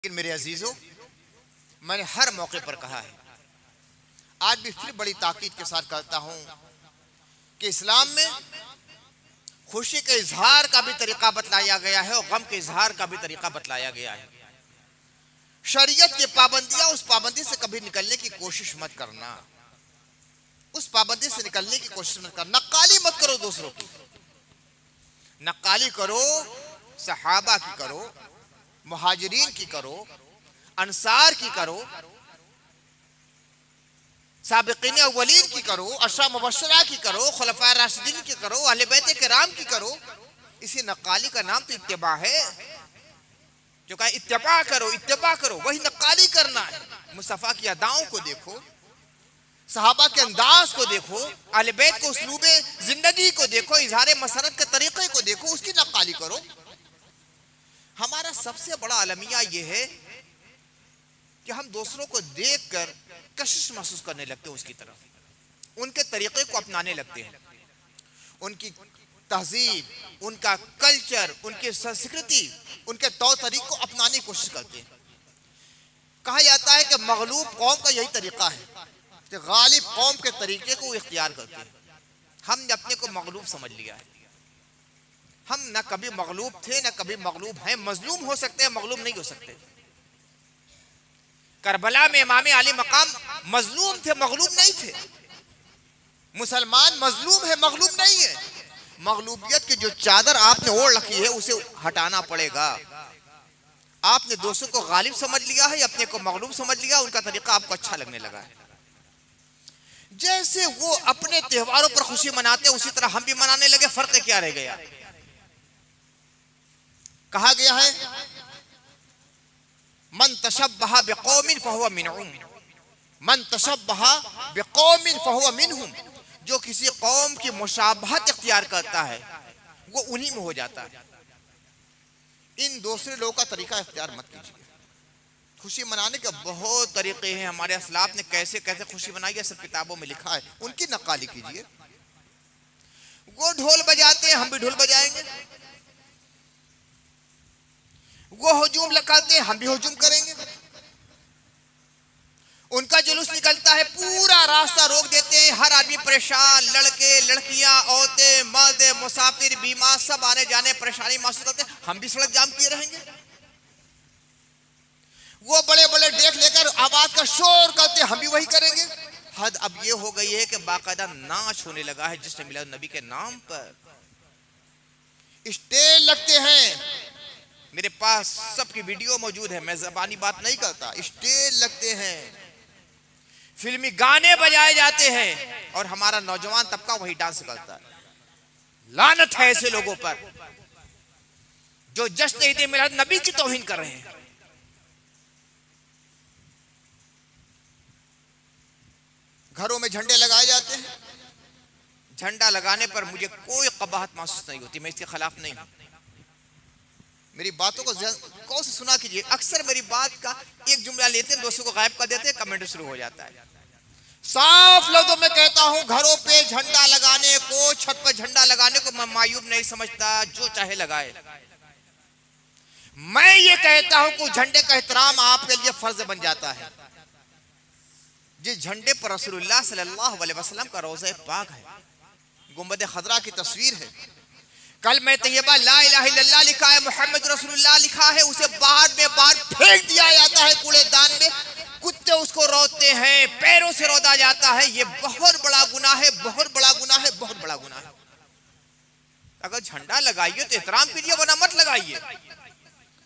लेकिन मेरे अजीजों, मैंने हर मौके पर कहा है, आज भी फिर बड़ी ताकीद के साथ कहता हूं कि इस्लाम में खुशी के इजहार का भी तरीका बतलाया गया है और गम के इजहार का भी तरीका बतलाया गया है। शरीयत की पाबंदियां, उस पाबंदी से कभी निकलने की कोशिश मत करना, उस पाबंदी से निकलने की कोशिश मत करना। नक्काली मत करो दूसरों की, नक्काली करो सहाबा की करो, मुहाजिरीन की करो, अंसार की करो, साबिकीन अव्वलीन की करो, अशरा मुबश्शरा की करो, खुलफाए राशिदीन की करो, अहले बैत किराम की करो। इसी नक्काली का नाम तो इत्तिबा है। जो कहा इत्तिबा करो, इत्तिबा करो, वही नक्काली करना है। मुस्तफा की अदाओं को देखो, सहाबा के अंदाज को देखो, अहले बैत को उसलूबे जिंदगी को देखो, इजहार मसरत के तरीके को देखो, उसकी नक्काली करो। हमारा सबसे बड़ा अलमिया यह है कि हम दूसरों को देखकर कशिश महसूस करने लगते हैं, उसकी तरफ, उनके तरीके को अपनाने लगते हैं, उनकी तहजीब, उनका कल्चर, उनकी संस्कृति, उनके तौर तरीके को अपनाने की कोशिश करते हैं। कहा जाता है कि मगलूब कौम का यही तरीका है कि गालिब कौम के तरीके को इख्तियार करते हैं। हमने अपने को मगलूब समझ लिया है। हम न कभी मगलूब थे, न कभी मगलूब हैं। मजलूम हो सकते हैं, मगलूब नहीं हो सकते। करबला में इमाम अली मकाम मजलूम थे, मगलूब नहीं थे। मुसलमान मजलूम है, मगलूब नहीं है। मगलूबियत की जो चादर आपने ओढ़ रखी है उसे हटाना पड़ेगा। आपने दोस्तों को गालिब समझ लिया है, अपने को मगलूब समझ लिया, उनका तरीका आपको अच्छा लगने लगा है। जैसे वो अपने त्योहारों पर खुशी मनाते हैं, उसी तरह हम भी मनाने लगे। फर्क क्या रह गया? कहा गया है मन तशब्बहा बिकौमिन फहुवा मिनहुम, मन तशब्बहा बिकौमिन फहुवा मिनहुम। जो किसी कौम की मुशाबहत इख्तियार करता है वो उन्हीं में हो जाता है। इन दूसरे लोगों का तरीका इख्तियार मत कीजिए। खुशी मनाने के बहुत तरीके हैं। हमारे असलाफ ने कैसे कैसे खुशी मनाई है, सब किताबों में लिखा है। उनकी नक्काली कीजिए। वो ढोल बजाते हैं, हम भी ढोल बजाएंगे। वो हुजूम लगाते हैं, हम भी हुजूम करेंगे। उनका जुलूस निकलता है, पूरा रास्ता रोक देते हैं, हर आदमी परेशान, लड़के लड़कियां, औरतें मर्द, मुसाफिर बीमार, सब आने जाने परेशानी महसूस करते हैं। हम भी सड़क जाम किए रहेंगे। वो बड़े बड़े डेक लेकर आवाज का शोर करते हैं, हम भी वही करेंगे। हद अब ये हो गई है कि बाकायदा नाच होने लगा है जिसने मिलाद नबी के नाम पर। स्टेज लगते हैं, मेरे पास सबकी वीडियो मौजूद है, मैं ज़बानी बात नहीं करता। स्टेज लगते हैं, फिल्मी गाने बजाए जाते हैं और हमारा नौजवान तबका वही डांस करता है। लानत है ऐसे लोगों पर जो जश्न ईद मिलाद नबी की तौहीन कर रहे हैं। घरों में झंडे लगाए जाते हैं। झंडा लगाने पर मुझे कोई कबाहत महसूस नहीं होती, मैं इसके खिलाफ नहीं हूं। मेरी बातों को गौर से सुना कीजिए। अक्सर मेरी बात का एक जुमला लेते हैं, दोस्तों को गायब कर देते हैं, कमेंट शुरू हो जाता है। साफ लफ्जों में कहता हूं, घरों पे झंडा लगाने को, छत पर झंडा लगाने को मैं मायूब नहीं समझता। जो चाहे लगाए। मैं ये कहता हूं कि झंडे का एहतराम आपके लिए फर्ज बन जाता है। जिस झंडे पर रसूलुल्लाह सल्लल्लाहु अलैहि वसल्लम का रोज़ा पाक है, गुंबद खजरा की तस्वीर है, कलमे तैयबा ला इलाहा इल्लल्लाह लिखा है, मोहम्मद रसूलुल्लाह लिखा है, उसे बाहर में बाहर फेंक दिया जाता है कूड़ेदान में। कुत्ते उसको रौदते हैं, पैरों से रौदा जाता है। ये बहुत बड़ा गुनाह है, बहुत बड़ा गुनाह है, बहुत बड़ा गुनाह है। अगर झंडा लगाइए तो एहतराम कीजिए, वरना मत लगाइए।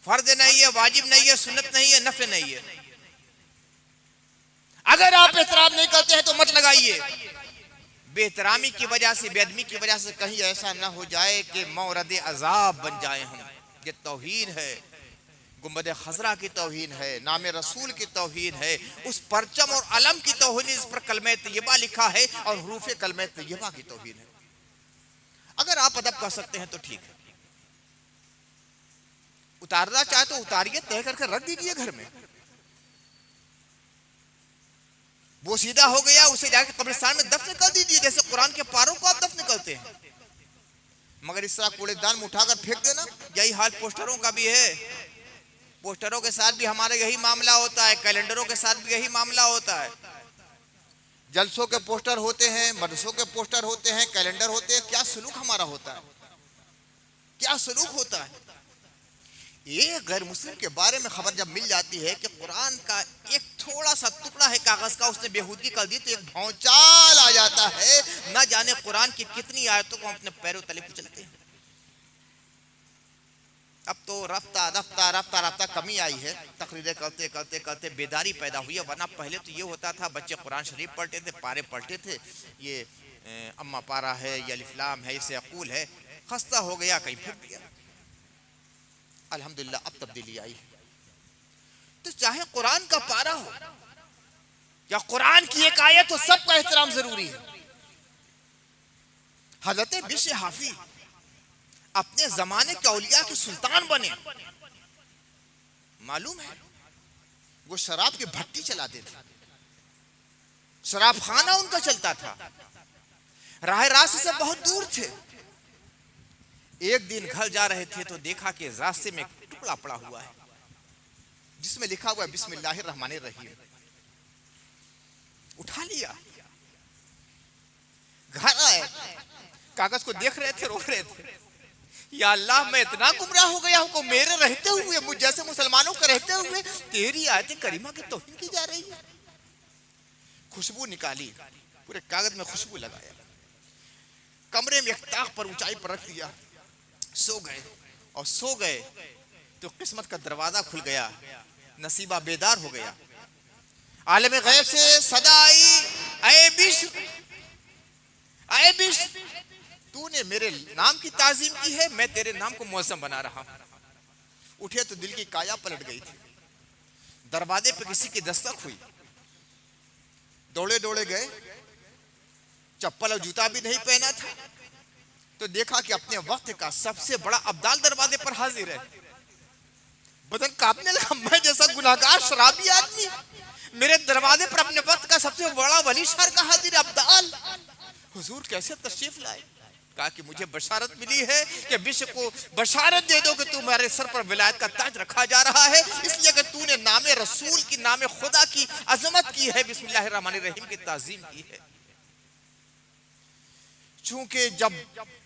फर्ज नहीं है, वाजिब नहीं है, सुन्नत नहीं है, नफल नहीं है। अगर आप एहतराम नहीं करते हैं तो मत लगाइए। बेहतरामी की वजह से, बेअदबी की वजह से कहीं ऐसा ना हो जाए कि मौरद अजाब बन जाए हम। ये तौहीन है, गुंबद खजरा की तौहीन है, नाम रसूल की तौहीन है, उस परचम और अलम की तौहीन जिस पर कलमे तैयबा लिखा है और हरूफ कलमे तैयबा की तौहीन है। अगर आप अदब कर सकते हैं तो ठीक है, उतारना चाहे तो उतारिए, तय करके रख दीजिए घर में। वो सीधा हो गया, उसे जाकर कब्रिस्तान में दफन कर दीजिए, जैसे कुरान के पारों को आप दफन करते हैं। मगर इस तरह कूड़ेदान में उठाकर फेंक देना, यही हाल पोस्टरों का भी है। पोस्टरों के साथ भी हमारे यही मामला होता है, कैलेंडरों के साथ भी यही मामला होता है। जलसों के पोस्टर होते हैं, मदरसों के पोस्टर होते हैं, कैलेंडर होते हैं। क्या सलूक हमारा होता है, क्या सलूक होता है। ये गैर मुस्लिम के बारे में खबर जब मिल जाती है कि कुरान का एक थोड़ा सा टुकड़ा है कागज का, उसने बेहूदगी कर दी, तो एक भौचाल आ जाता है। न जाने कुरान की कितनी आयतों को हम अपने पैरों तले कुचलते हैं। अब तो रफ्ता रफ्ता रफ्ता रफ्ता कमी आई है, तकरीरें करते करते करते बेदारी पैदा हुई है। वरना पहले तो ये होता था, बच्चे कुरान शरीफ पढ़ते थे, पारे पढ़ते थे, ये अम्मा पारा है, ये अलिफ लाम है, इसे अकूल है, खस्ता हो गया कहीं फिर दिया। अल्हम्दुलिल्लाह अब तब्दीली आई। तो चाहे कुरान का पारा हो या कुरान की एक आयत हो, सबका एहतराम जरूरी है। हजरत बिश्र हाफी अपने जमाने के औलिया के सुल्तान बने। मालूम है वो शराब की भट्टी चलाते थे, शराब खाना उनका चलता था, राह रास्ते से बहुत दूर थे। एक दिन घर जा रहे थे तो देखा कि रास्ते में एक टुकड़ा पड़ा हुआ है जिसमें लिखा हुआ है बिस्मिल्लाहिर्रहमानिर्रहीम। उठा लिया, घर आए, कागज को देख रहे थे, रो रहे थे, या अल्लाह मैं इतना गुमराह हो गया हूं को मेरे रहते हुए, मुझ जैसे मुसलमानों के रहते हुए तेरी आयत करीमा की तौहीन की जा रही है। खुशबू निकाली, पूरे कागज में खुशबू लगाया, कमरे में एक ताक पर ऊंचाई पर रख दिया, सो गए। और सो गए तो किस्मत का दरवाजा खुल गया, नसीबा बेदार हो गया। आलम गैब से सदा आई, ऐ बिश्र, ऐ बिश्र, तूने मेरे नाम की ताजीम की है, मैं तेरे नाम को मौसम बना रहा हूं। उठे तो दिल की काया पलट गई थी। दरवाजे पे किसी की दस्तक हुई, दौड़े दौड़े गए, चप्पल और जूता भी नहीं पहना था, तो देखा कि अपने वक्त का सबसे बड़ा अब्दाल दरवाजे पर हाजिर है। बदन कांपने लगा, मैं जैसा गुनाहगार शराबी आदमी मेरे दरवाजे पर अपने वक्त का सबसे बड़ा वली शहर का हाजिर अब्दाल। हुजूर कैसे तशरीफ लाए? कहा कि मुझे बशारत मिली है कि बिश्र को बशारत दे दो कि तुम्हारे सर पर विलायत का ताज रखा जा रहा है, इसलिए कि तूने नामे रसूल की, नामे खुदा की अजमत की है, बिस्मिल्लाहिर्रहमानिर्रहीम की ताजीम की है। चूंकि जब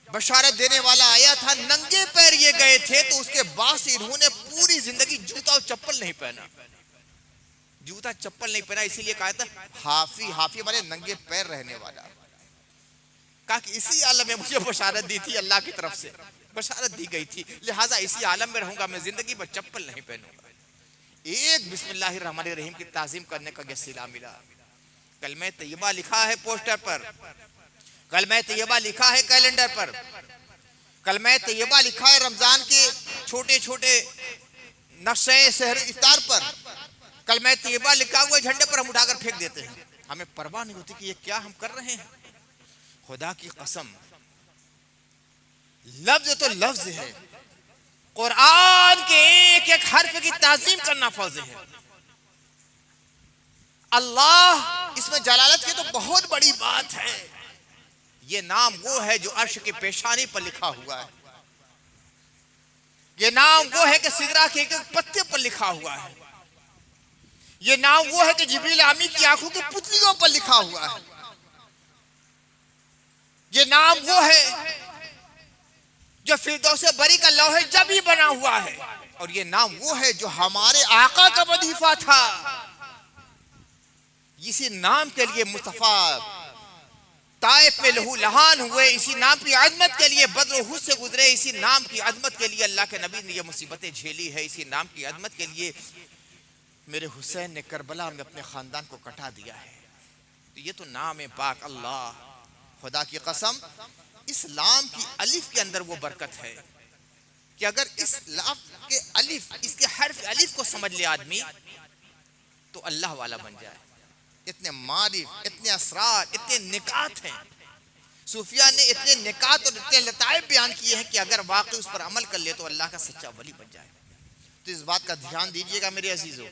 बशारत देने वाला आया था, नंगे पैर ये गए थे, तो उसके बाद से इन्होंने पूरी जिंदगी जूता और चप्पल नहीं पहना, जूता चप्पल नहीं पहना। इसीलिए कहा था हाफी, हाफी माने नंगे पैर रहने वाला। कहा कि इसी आलम में मुझे बशारत दी थी, अल्लाह की तरफ से बशारत दी गई थी, लिहाजा इसी आलम में रहूंगा, मैं जिंदगी भर चप्पल नहीं पहनूंगा। एक बिस्मिल्लाहिर्रहमानिर्रहीम की ताजीम करने का सिला मिला। कलमे तैयबा लिखा है पोस्टर पर, कलमे तैयबा लिखा है कैलेंडर पर, कलमे तैयबा लिखा है रमजान के छोटे छोटे नक्शे शहर इफ्तार पर, कलमे तैयबा लिखा हुआ झंडे पर हम उठाकर फेंक देते हैं। हमें परवाह नहीं होती कि ये क्या हम कर रहे हैं। खुदा की कसम, लफ्ज तो लफ्ज है, कुरान के एक एक हर्फ की ताजीम करना फर्ज है। अल्लाह इसमें जलालत की तो बहुत बड़ी बात है। ये नाम वो है जो अर्श की पेशानी पर लिखा हुआ है, ये नाम वो है कि सिदरा के एक एक पत्ते पर लिखा हुआ है, ये नाम वो है कि जिब्रील आमी की आंखों की पुतलियों पर लिखा हुआ है, ये नाम वो है जो फिरदौसे बरी का लौहे जबी बना हुआ है, और ये नाम वो है जो हमारे आका का वजीफा था। इसी नाम के लिए मुस्तफा ताइफ में लहू लहान हुए, इसी नाम की अजमत के लिए बद्र उहद से गुजरे, इसी नाम की अजमत के लिए अल्लाह के नबी ने ये मुसीबतें झेली है, इसी नाम की अजमत के लिए मेरे हुसैन ने करबला में अपने खानदान को कटा दिया है। तो ये तो नाम है पाक अल्लाह। खुदा की कसम, इस्लाम की अलिफ के अंदर वो बरकत है कि अगर इस लाफ के अलिफ, इसके हर्फ अलिफ को समझ ले आदमी तो अल्लाह वाला बन जाए। इतने मारिफ, इतने असरार, इतने निकात हैं। सूफिया ने इतने निकात और इतने लताइफ बयान किए हैं कि अगर वाकई उस पर अमल कर ले तो अल्लाह का सच्चा वली बन जाए। तो इस बात का ध्यान दीजिएगा मेरे अजीजों,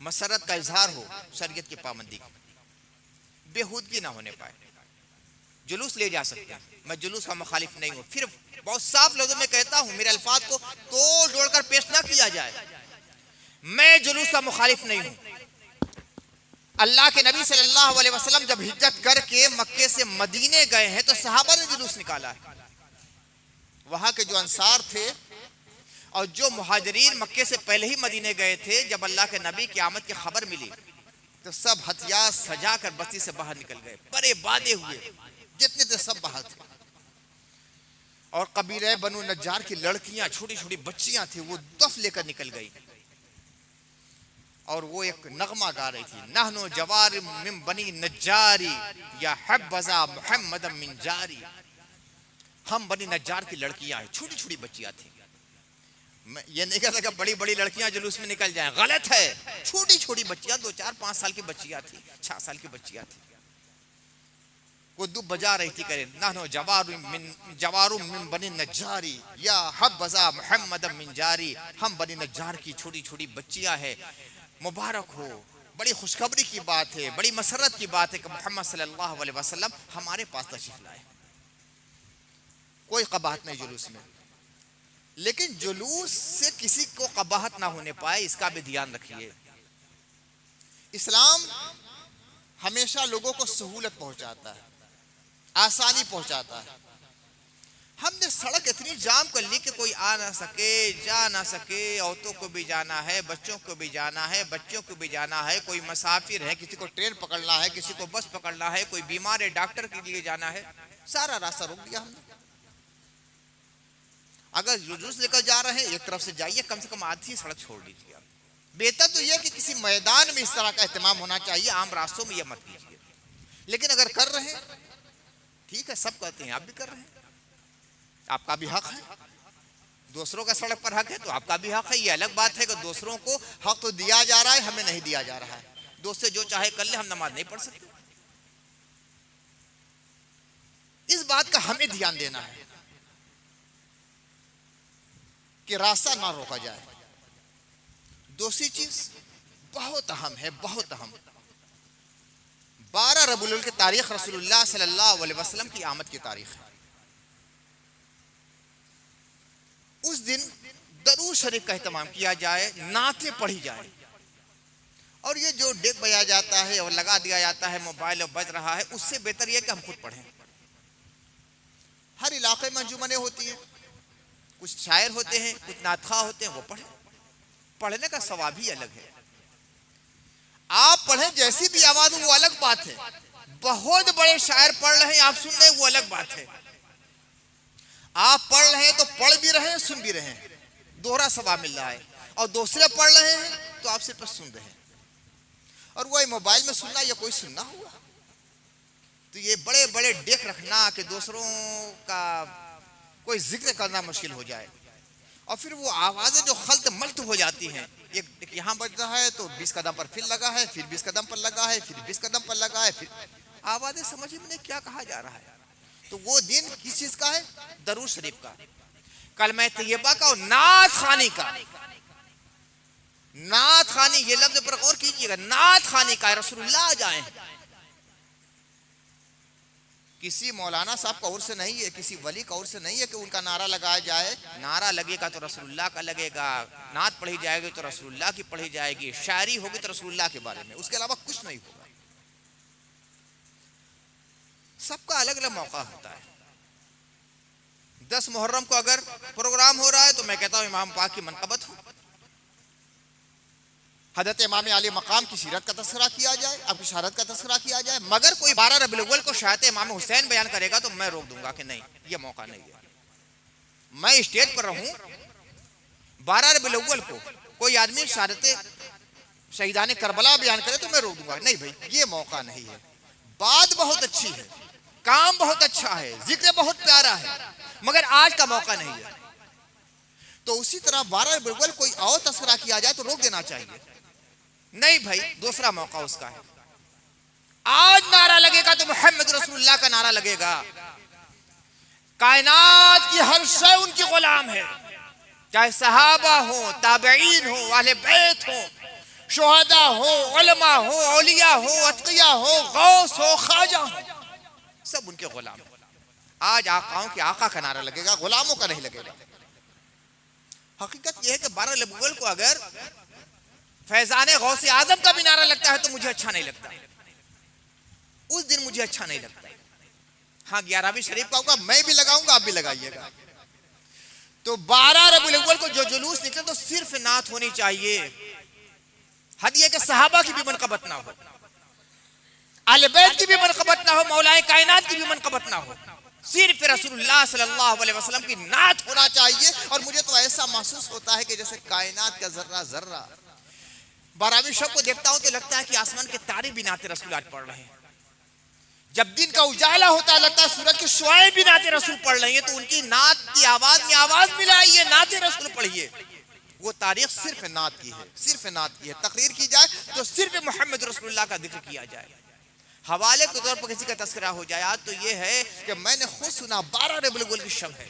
मसरत का इजहार हो, शरीयत की पाबंदी, बेहूदगी ना होने पाए। जुलूस ले जा सकते हैं, मैं जुलूस का मुखालिफ नहीं हूं। फिर बहुत साफ लफ्जों में कहता हूं, मेरे अल्फाज को तोड़ जोड़कर पेश ना किया जाए, मैं जुलूस का मुखालिफ नहीं हूं। अल्लाह के नबी सल्लल्लाहु अलैहि वसल्लम जब हिज्रत करके मक्के से मदीने गए हैं तो सहाबा ने जुलूस निकाला है। वहां के जो अंसार थे और जो मुहाजिरीन मक्के से पहले ही मदीने गए थे, जब अल्लाह के नबी की आमद की खबर मिली तो सब हथियार सजा कर बस्ती से बाहर निकल गए, बड़े बादे हुए, जितने थे सब बाहर थे। और कबीले बनु नज्जार की लड़कियां, छोटी छोटी बच्चियां थी, वो दफ लेकर निकल गई और वो एक नगमा गा रही थी, नहनो जवार मिन बनी नज्जारी या हब्बज़ा मुहम्मद मिन जारी। हम बनी नज्जार की लड़कियां हैं, छोटी छोटी बच्चियां थी। मैं ये नहीं कह सकता बड़ी बड़ी लड़कियां जुलूस में निकल जाएं, गलत है। छोटी छोटी बच्चियां, 2, 4, 5 साल की बच्चियां थी, 6 साल की बच्चियां थी। वो दुब बजा रही थी, करे नहनो जवारू मिन बनी नज्जारी या हब्बज़ा मुहम्मद मिन जारी। हम बनी नज्जार की छोटी छोटी बच्चियां हैं, मुबारक हो, बड़ी खुशखबरी की बात है, बड़ी मसरत की बात है कि मोहम्मद सल्लल्लाहु अलैहि वसल्लम हमारे पास तशरीफ लाए। कोई कबाहत नहीं जुलूस में, लेकिन जुलूस से किसी को कबाहत ना होने पाए, इसका भी ध्यान रखिए। इस्लाम हमेशा लोगों को सहूलत पहुंचाता है, आसानी पहुंचाता है। हमने सड़क इतनी जाम कर ली कि कोई आ ना सके, जा ना सके, औरतों को भी जाना है, बच्चों को भी जाना है, बच्चों को भी जाना है, कोई मुसाफिर है, किसी को ट्रेन पकड़ना है, किसी को बस पकड़ना है, कोई बीमार है, डॉक्टर के लिए जाना है, सारा रास्ता रोक दिया हमने। अगर जुलूस लेकर जा रहे हैं, एक तरफ से जाइए, कम से कम आधी सड़क छोड़ दीजिए। बेहतर तो यह कि किसी मैदान में इस तरह का एहतमाम होना चाहिए, आम रास्तों में यह मत कीजिए। लेकिन अगर कर रहे हैं, ठीक है, सब कहते हैं, आप भी कर रहे हैं, आपका भी हक है। दूसरों का सड़क पर हक है तो आपका भी हक है। ये अलग बात है कि दूसरों को हक तो दिया जा रहा है, हमें नहीं दिया जा रहा है। दोस्त से जो चाहे कर ले, हम नमाज नहीं पढ़ सकते। इस बात का हमें ध्यान देना है कि रास्ता ना रोका जाए। दूसरी चीज बहुत अहम है, बहुत अहम, 12 रबीउल अव्वल की तारीख रसूलुल्लाह सल्लल्लाहु अलैहि वसल्लम की आमद की तारीख है। उस दिन दरूद शरीफ का एहतमाम किया जाए, नाते पढ़ी जाए, और ये जो डेक बजाया जाता है और लगा दिया जाता है, मोबाइल और बज रहा है, उससे बेहतर यह कि हम खुद पढ़ें। हर इलाके में अंजुमनें होती हैं, कुछ शायर होते हैं, कुछ नातखा होते हैं, वो पढ़ें। पढ़ने का सवाब ही अलग है। आप पढ़ें, जैसी भी आवाज हो वो अलग बात है। बहुत बड़े शायर पढ़ रहे हैं, आप सुन रहे हैं, वो अलग बात है। आप पढ़ रहे हैं तो पढ़ भी रहे हैं, सुन भी रहे हैं, दोहरा सवाब मिल रहा है। और दूसरे पढ़ रहे हैं तो आप सिर्फ सुन रहे हैं, और वही मोबाइल में सुनना या कोई सुनना हुआ। तो ये बड़े बड़े डेक रखना कि दूसरों का कोई जिक्र करना मुश्किल हो जाए, और फिर वो आवाजें जो खल्त मल्त हो जाती हैं, एक यहाँ बज रहा है तो 20 कदम पर फिर लगा है, फिर 20 कदम पर लगा है, फिर 20 कदम पर लगा है, फिर आवाजें समझ में नहीं क्या कहा जा रहा है। तो वो दिन किस चीज का है? दरूद शरीफ का, कलमा तैयबा का और नात खानी का। नात खानी, ये लफ्ज पर गौर कीजिएगा, नात खानी का, रसूलुल्लाह जाए। किसी मौलाना साहब का ओर से नहीं है, किसी वली का ओर से नहीं है कि उनका नारा लगाया जाए। नारा लगेगा तो रसूलुल्लाह का लगेगा, नात पढ़ी जाएगी तो रसूलुल्लाह की पढ़ी जाएगी, शायरी होगी तो रसूलुल्लाह के बारे में, उसके अलावा कुछ नहीं होगा। सबका अलग अलग मौका होता है। 10 मुहर्रम को अगर प्रोग्राम हो रहा है तो मैं कहता हूं इमाम पाक की मनक़बत हो, हज़रत इमाम आली मकाम की सीरत का तस्करा किया जाए, आपकी शहादत का तस्करा किया जाए। मगर कोई 12 रबीउल अव्वल को शहादत इमाम हुसैन बयान करेगा तो मैं रोक दूंगा कि नहीं, ये मौका नहीं है। मैं स्टेज पर रहूं, 12 रबीउल अव्वल को कोई आदमी शहादत शहीदान करबला बयान करे तो मैं रोक दूंगा, नहीं भाई ये मौका नहीं है। बात बहुत अच्छी है, काम बहुत अच्छा है, जिक्र बहुत प्यारा है, मगर आज का मौका नहीं है। तो उसी तरह 12 रबीउल अव्वल कोई और तस्करा किया जाए तो रोक देना चाहिए, नहीं भाई दूसरा मौका उसका है। आज नारा लगेगा तो मोहम्मद रसूलुल्लाह का नारा लगेगा। कायनात की हर शय उनकी गुलाम है, चाहे सहाबा हो, ताबईन हो, अहले बैत हो, शुहदा हो, उलमा हो, औलिया हो, अतकिया हो, गौस हो, ख्वाजा हो, सब उनके गुलाम। आज आकाओं के आका का नारा लगेगा, गुलामों का नहीं लगेगा। हकीकत यह है कि 12 रबीउल अव्वल को अगर फैजाने गौसे आजम का भी नारा लगता है तो मुझे अच्छा नहीं लगता, उस दिन मुझे अच्छा नहीं लगता। हाँ 11वीं शरीफ का होगा, मैं भी लगाऊंगा, आप भी लगाइएगा। तो 12 रबीउल अव्वल को जो जुलूस निकले तो सिर्फ नात होनी चाहिए। हद ये कि सहाबा की भी मनकबत ना हो, अहले बैत की भी मनकबत ना हो, मौलाए कायनात की भी मनकबत ना हो, सिर्फ रसूलुल्लाह सल्लल्लाहु अलैहि वसल्लम की नात होना चाहिए। और मुझे तो ऐसा महसूस होता है कि जैसे कायनात का जर्रा जर्रा 12वीं शब को देखता हूं तो लगता है कि आसमान के तारे भी नाते रसूल आज पढ़ रहे हैं। जब दिन का उजाला होता है लगता है सूरज की शुआएं भी नाते रसूल पढ़ रही है। तो उनकी नात की आवाज में आवाज मिलाइए, नाते रसूल पढ़िए। वो तारीख सिर्फ नात की है, सिर्फ नात की है। तकरीर की जाए तो सिर्फ मोहम्मद रसूलुल्लाह का जिक्र किया जाए, हवाले के तौर पर किसी का तस्करा हो जाए। आज तो ये है कि मैंने खुद सुना 12 रबीउल अव्वल की शब है,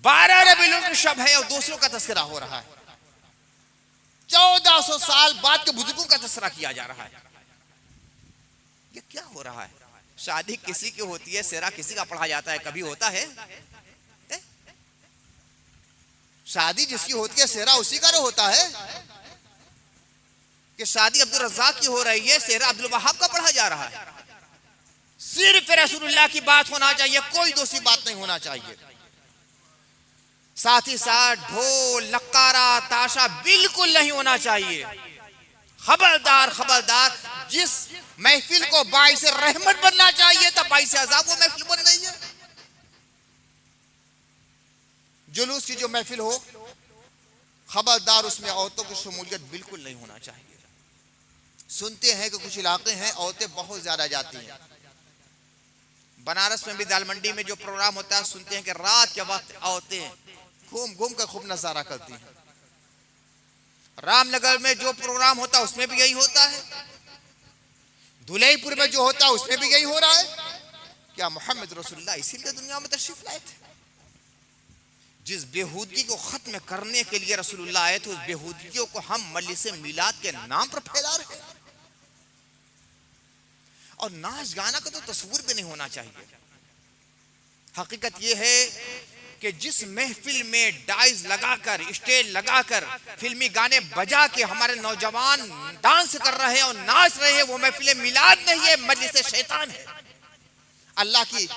12 रबीउल अव्वल की शब है और दूसरों का तस्करा हो रहा है। 1400 साल बाद के बुजुर्गों का तस्करा किया जा रहा है। ये क्या हो रहा है? शादी किसी की होती है, सेरा किसी का पढ़ा जाता है, कभी होता है? शादी जिसकी होती है सेरा उसी का होता है कि शादी अब्दुल रज़्ज़ाक की हो रही है, सेरा अब्दुल वहाब का पढ़ा जा रहा है। सिर्फ रसूलुल्लाह की बात होना चाहिए, कोई दूसरी बात नहीं होना चाहिए। साथ ही साथ ढोल नक्कारा ताशा बिल्कुल नहीं होना चाहिए। खबरदार खबरदार, जिस महफिल को बाइस रहमत बनना चाहिए तब बाइस अजाब वो महफिल बन रही है। जुलूस की जो महफिल हो, खबरदार उसमें औरतों की शमूलियत बिल्कुल नहीं होना चाहिए। सुनते हैं कि कुछ इलाके हैं औरतें बहुत ज्यादा जाती हैं। बनारस में भी दाल मंडी में जो प्रोग्राम होता है सुनते हैं कि रात के वक्त औरतें घूम घूम कर खूब नजारा करती हैं। रामनगर में जो प्रोग्राम होता है उसमें भी यही होता है, धुलईपुर में जो होता है उसमें भी यही हो रहा है। क्या मोहम्मद रसूलुल्लाह इसीलिए दुनिया में तशरीफ लाए थे? जिस बेहूदगी को खत्म करने के लिए रसूलुल्लाह आए थे, उस बेहूदगियों को हम मजलिस मिलाद के नाम पर फैला रहे हैं। और नाच गाना का तो तस्वीर भी नहीं होना चाहिए। हकीकत यह है कि जिस महफिल में डाइज लगाकर, स्टेज लगाकर, फिल्मी गाने बजा के हमारे नौजवान डांस कर रहे हैं और नाच रहे हैं, वो महफिल मिलाद नहीं है, मजलिस शैतान है। अल्लाह की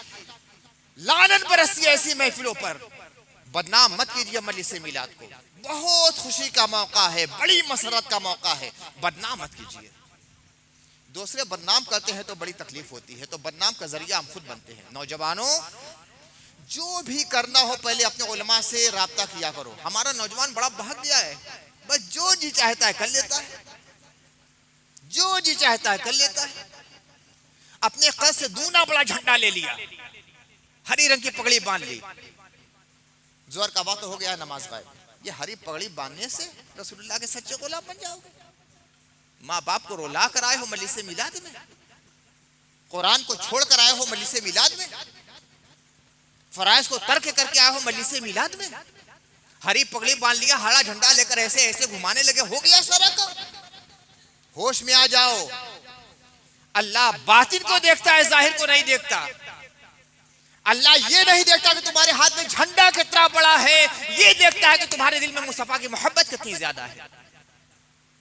लानत बरसी है ऐसी महफिलों पर। बदनाम मत कीजिए मजलिस मिलाद को, बहुत खुशी का मौका है, बड़ी मसरत का मौका है, बदनाम मत कीजिए। दूसरे बदनाम करते हैं तो बड़ी तकलीफ होती है, तो बदनाम का जरिया हम खुद बनते हैं। नौजवानों, जो भी करना हो पहले अपने उलमा से राब्ता किया करो। हमारा नौजवान बड़ा बहक गया है, बस जो जी चाहता है कर लेता है, जो जी चाहता है कर लेता है। अपने कद से दूना बड़ा झंडा ले लिया, हरी रंग की पगड़ी बांध ली, जोहर का वक्त हो गया, नमाज गायब। ये हरी पगड़ी बांधने से रसूलुल्लाह के सच्चे गुलाम बन जाओगे? माँ बाप को रुला कर आए हो मजलिस मिलाद में, कुरान को छोड़ कर आए हो मजलिस मिलाद में, फराइज को तर्क करके आए हो मजलिस मिलाद में, हरी पगड़ी बांध लिया, हरा झंडा लेकर ऐसे ऐसे घुमाने लगे, हो गया सारा का। होश में आ जाओ, अल्लाह बातिन को देखता है, जाहिर को नहीं देखता। अल्लाह ये नहीं देखता कि तुम्हारे हाथ में झंडा कितना बड़ा है, ये देखता है कि तुम्हारे दिल में मुस्तफा की मोहब्बत कितनी ज्यादा है,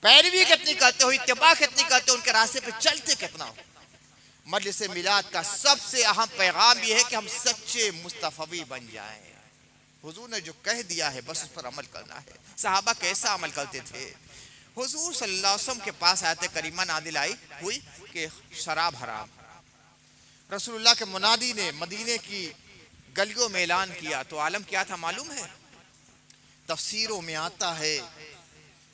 पैरवी कितनी करते हो, इत्तिबा कितनी करते हो, उनके रास्ते पे चलते कितना हो। मजलिस मिलाद का सबसे अहम पैगाम यह है कि हम सच्चे मुस्तफवी बन जाएं। हुजूर ने जो कह दिया है बस उस पर अमल करना है। सहाबा कैसा अमल करते थे? हुजूर सल्लल्लाहु अलैहि वसल्लम के पास आयत करीमा नादिल आई हुई कि शराब हराम। रसूलुल्लाह के मुनादी ने मदीने की गलियों में ऐलान किया तो आलम क्या था मालूम है? तफसीरों में आता है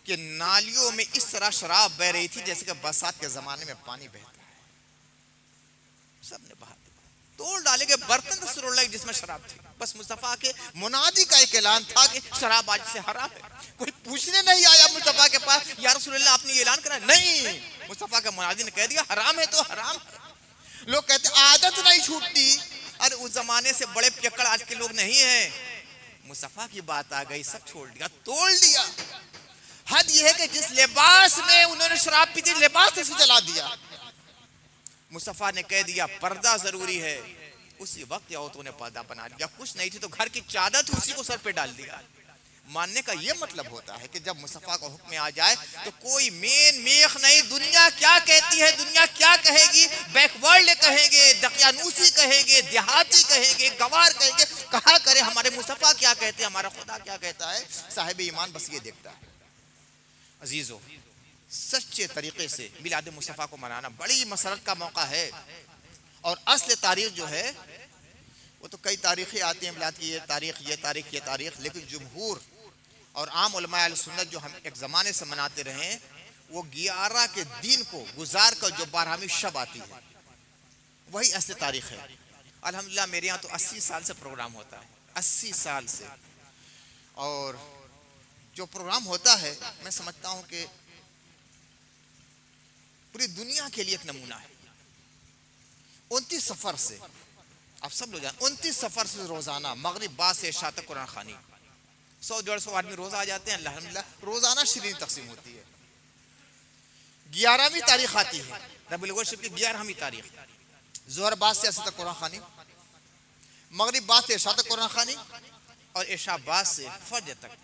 कि नालियों में इस तरह शराब बह रही थी जैसे कि बरसात के जमाने में पानी बहता है। सबने बहा तोड़ डाले के बर्तन रसूलुल्लाह जिसमें शराब थी। बस मुस्तफा के मुनादी का एक ऐलान था कि शराब आज से हराम है। कोई पूछने नहीं आया मुस्तफा के पास, या रसूलुल्लाह आपने ये ऐलान करा? नहीं, मुस्तफा के मुनादी ने कह दिया हराम है तो हराम है। लोग कहते आदत नहीं छूटती। अरे उस जमाने से बड़े पियक्कड़ आज के लोग नहीं है। मुस्तफा की बात आ गई, सब छोड़ दिया, तोड़ दिया। हद यह है कि जिस लिबास में उन्होंने शराब पी थी, लिबास से जला दिया। मुस्तफ़ा ने कह दिया पर्दा जरूरी है, उसी वक्त औरतों ने पर्दा बना लिया। कुछ नहीं थी तो घर की चादर थी उसी को सर पे डाल दिया। मानने का ये मतलब होता है कि जब मुस्तफ़ा का हुक्म आ जाए तो कोई मेख नहीं, दुनिया क्या कहती है, दुनिया क्या कहेगी, बैकवर्ड कहेंगे, दकियानूसी कहेंगे, देहाती कहेंगे, गवार कहेंगे, कहा करे हमारे मुस्तफ़ा क्या कहते हैं, हमारा खुदा क्या कहता है। साहिब ईमान बस ये देखता है। अजीजों, सच्चे तरीके से मिलाद मुस्तफ़ा को मनाना बड़ी मसरत का मौका है। और असल तारीख जो है वो तो कई तारीखें आती हैं मिलाद की, ये तारीख ये तारीख ये तारीख, लेकिन जुमहूर और आम उलमा अहले सुन्नत जो हम एक ज़माने से मनाते रहे वो 11 के दिन को गुजार कर जो 12वीं शब आती है वही असली तारीख है। अल्हम्दुलिल्लाह मेरे यहाँ तो 80 साल से प्रोग्राम होता है, 80 साल से। और जो प्रोग्राम होता है मैं समझता हूँ कि पूरी दुनिया के लिए एक नमूना है। 29 सफ़र से, आप सब लोग जान, 29 सफ़र से रोज़ाना मगरिब बाद से इशा तक कुरान खानी, 100-150 आदमी रोज़ा आ जाते हैं। अल्हम्दुलिल्लाह रोज़ाना शीरीन तकसीम होती है। 11वीं तारीख आती है रबीउल अव्वल शरीफ की 11वीं तारीख, ज़ोहर बाद से असर तक कुरान खानी, मगरिब बाद से इशा तक कुरान खानी और इशा बाद से फजर तक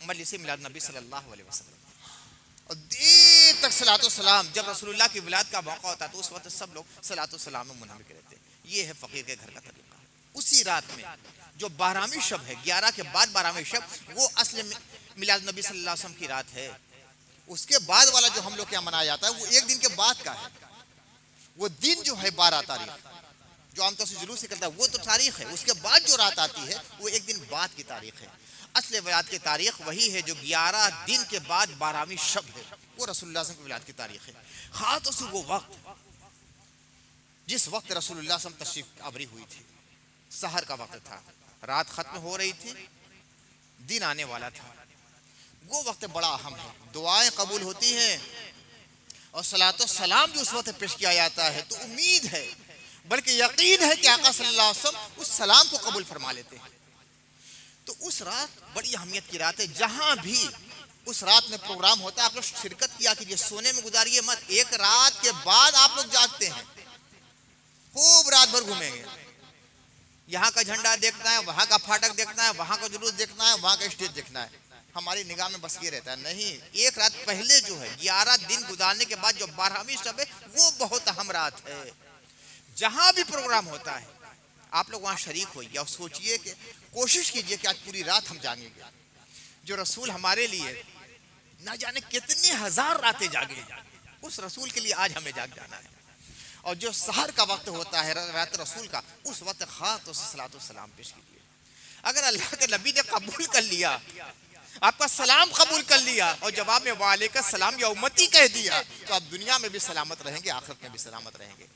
मजलिस मिलाद नबी सल्लल्लाहु अलैहि वसल्लम। और देर तक सलातो सलाम। जब रसूलुल्लाह की विलादत का मौका होता है तो उस वक्त सब लोग सलातो सलाम में मुनहमिक रहते हैं। ये है फ़कीर के घर का तरीका। उसी रात में जो 12वीं शब है, 11 के बाद 12वीं शब, वो असल मिलाद नबी सल्लल्लाहु अलैहि वसल्लम की रात है। उसके बाद वाला जो हम लोग क्या मनाया जाता है वो एक दिन के बाद का है। वो दिन जो है 12 तारीख जो आमतौर से जुलूस निकलता है वो तो तारीख है। उसके बाद जो रात आती है वो एक दिन बाद की तारीख है। असल विलादत की तारीख वही है जो 11 दिन के बाद 12वीं शब है, वो रसूलुल्लाह की विलादत की तारीख है। खास से वो वक्त जिस वक्त रसूलुल्लाह तशरीफ आवरी हुई थी, सहर का वक्त था, रात खत्म हो रही थी, दिन आने वाला था। वो वक्त बड़ा अहम है, दुआएं कबूल होती हैं और सलातो सलाम जो उस वक्त पेश किया जाता है तो उम्मीद है बल्कि यकीन है कि आका सल्लल्लाहु अलैहि वसल्लम उस सलाम को कबूल फरमा लेते हैं। तो उस रात बड़ी अहमियत की रात है। जहां भी उस रात में प्रोग्राम होता है आप लोग शिरकत किया कीजिए, सोने में गुजारिए मत। एक रात के बाद आप लोग जागते हैं, खूब रात भर घूमेंगे, यहाँ का झंडा देखना है, वहां का फाटक देखना है, वहां का जुलूस देखना है, वहां का स्टेज देखना है। हमारी निगाह में बस ये रहता है, नहीं, एक रात पहले जो है 11 दिन गुजारने के बाद जो 12वीं शब है वो बहुत अहम रात है। जहां भी प्रोग्राम होता है आप लोग वहां शरीक होइए और सोचिए कि कोशिश कीजिए कि आज पूरी रात हम जागेंगे। जो रसूल हमारे लिए ना जाने कितनी हजार रातें जागे, उस रसूल के लिए आज हमें जाग जाना है। और जो सहर का वक्त होता है रात रसूल का, उस वक्त खास तो सलातो सलाम पेश कीजिए। अगर अल्लाह के नबी ने कबूल कर लिया, आपका सलाम कबूल कर लिया और जवाब में वालेकुम सलाम या उम्मती कह दिया तो आप दुनिया में भी सलामत रहेंगे, आखिरत में भी सलामत रहेंगे।